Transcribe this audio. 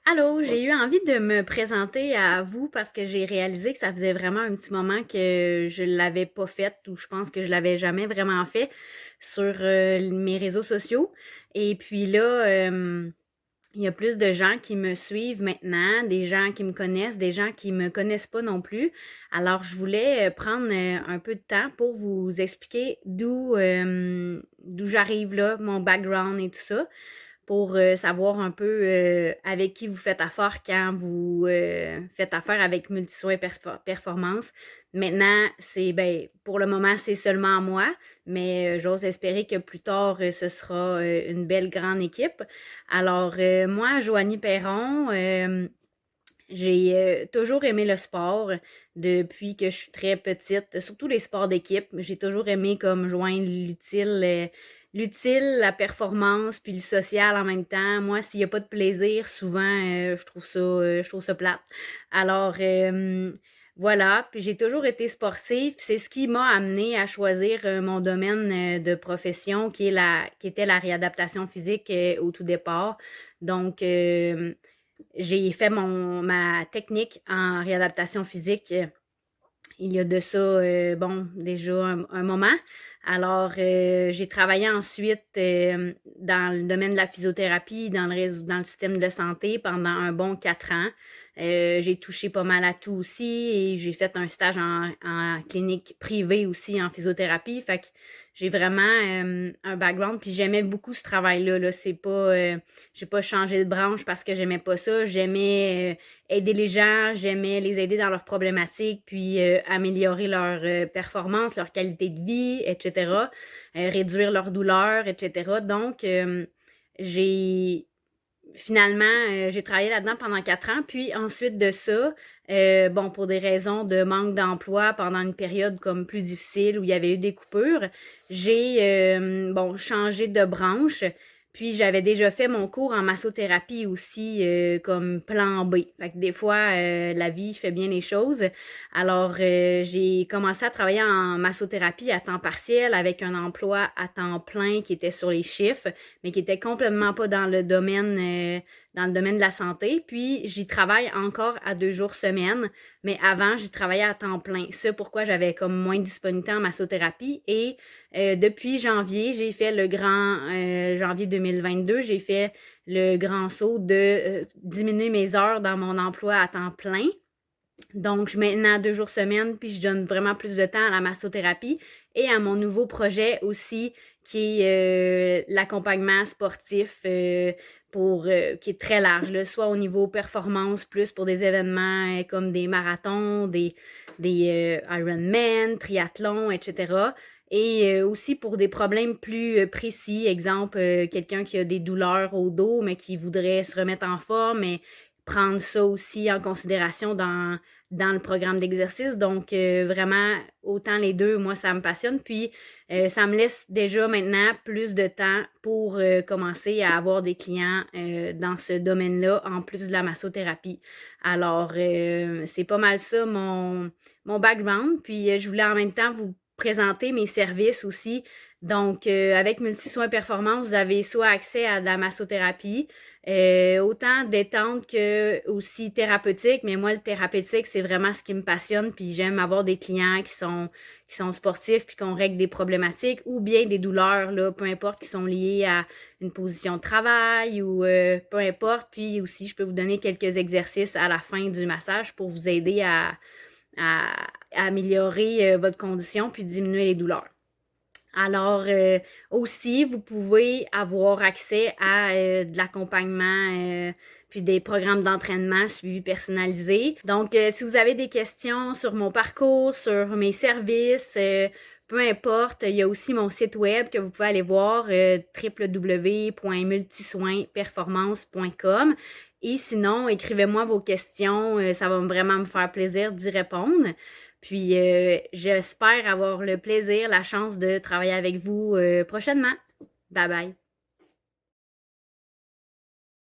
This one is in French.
Allô, j'ai eu envie de me présenter à vous parce que j'ai réalisé que ça faisait vraiment un petit moment que je l'avais pas fait ou je pense que je l'avais jamais vraiment fait sur mes réseaux sociaux. Et puis là, il y a plus de gens qui me suivent maintenant, des gens qui me connaissent, des gens qui me connaissent pas non plus. Alors, je voulais prendre un peu de temps pour vous expliquer d'où j'arrive là, mon background et tout ça pour savoir un peu avec qui vous faites affaire quand vous faites affaire avec Multisoin Performance. Maintenant, pour le moment, c'est seulement moi, mais j'ose espérer que plus tard, ce sera une belle grande équipe. Alors, moi, Joanie Perron, j'ai toujours aimé le sport depuis que je suis très petite, surtout les sports d'équipe. J'ai toujours aimé comme joindre l'utile, la performance, puis le social en même temps. Moi, s'il n'y a pas de plaisir, souvent, je trouve ça plate. Alors, voilà, puis j'ai toujours été sportive, puis c'est ce qui m'a amené à choisir mon domaine de profession qui était la réadaptation physique au tout départ. Donc, j'ai fait ma technique en réadaptation physique il y a de ça, déjà un moment. Alors, j'ai travaillé ensuite dans le domaine de la physiothérapie, dans le système de santé pendant un bon 4 ans. J'ai touché pas mal à tout aussi et j'ai fait un stage en clinique privée aussi en physiothérapie. Fait que j'ai vraiment un background, puis j'aimais beaucoup ce travail-là. Là. C'est pas, j'ai pas changé de branche parce que j'aimais pas ça. J'aimais aider les gens, j'aimais les aider dans leurs problématiques, puis améliorer leur performance, leur qualité de vie, etc., réduire leur douleur, etc. Donc, j'ai finalement, j'ai travaillé là-dedans pendant 4 ans. Puis ensuite de ça, bon, pour des raisons de manque d'emploi pendant une période comme plus difficile où il y avait eu des coupures, j'ai bon, changé de branche. Puis j'avais déjà fait mon cours en massothérapie aussi comme plan B. Fait que des fois, la vie fait bien les choses. Alors, j'ai commencé à travailler en massothérapie à temps partiel avec un emploi à temps plein qui était sur les chiffres mais qui était complètement pas dans le domaine de la santé. Puis, j'y travaille encore à 2 jours semaine, mais avant, j'y travaillais à temps plein. C'est pourquoi j'avais comme moins de disponibilité en massothérapie. Et depuis janvier, j'ai fait janvier 2022, j'ai fait le grand saut de diminuer mes heures dans mon emploi à temps plein. Donc, je suis maintenant à 2 jours semaine, puis je donne vraiment plus de temps à la massothérapie et à mon nouveau projet aussi, qui est l'accompagnement sportif qui est très large, là, soit au niveau performance, plus pour des événements comme des marathons, des Ironman, triathlon, etc. Et aussi pour des problèmes plus précis, exemple, quelqu'un qui a des douleurs au dos, mais qui voudrait se remettre en forme, mais prendre ça aussi en considération dans le programme d'exercice. Donc, vraiment, autant les deux, moi, ça me passionne. Puis, ça me laisse déjà maintenant plus de temps pour commencer à avoir des clients dans ce domaine-là, en plus de la massothérapie. Alors, c'est pas mal ça, mon background. Puis, je voulais en même temps vous présenter mes services aussi. Donc, avec Multisoin Performance, vous avez soit accès à de la massothérapie, autant détente que aussi thérapeutique, mais moi, le thérapeutique, c'est vraiment ce qui me passionne, puis j'aime avoir des clients qui sont sportifs, puis qu'on règle des problématiques, ou bien des douleurs, là, peu importe, qui sont liées à une position de travail, ou peu importe, puis aussi, je peux vous donner quelques exercices à la fin du massage pour vous aider à améliorer votre condition, puis diminuer les douleurs. Alors, aussi, vous pouvez avoir accès à de l'accompagnement puis des programmes d'entraînement suivis personnalisés. Donc, si vous avez des questions sur mon parcours, sur mes services, peu importe, il y a aussi mon site web que vous pouvez aller voir, www.multisoinperformance.com. Et sinon, écrivez-moi vos questions, ça va vraiment me faire plaisir d'y répondre. Puis, j'espère avoir le plaisir, la chance de travailler avec vous prochainement. Bye bye.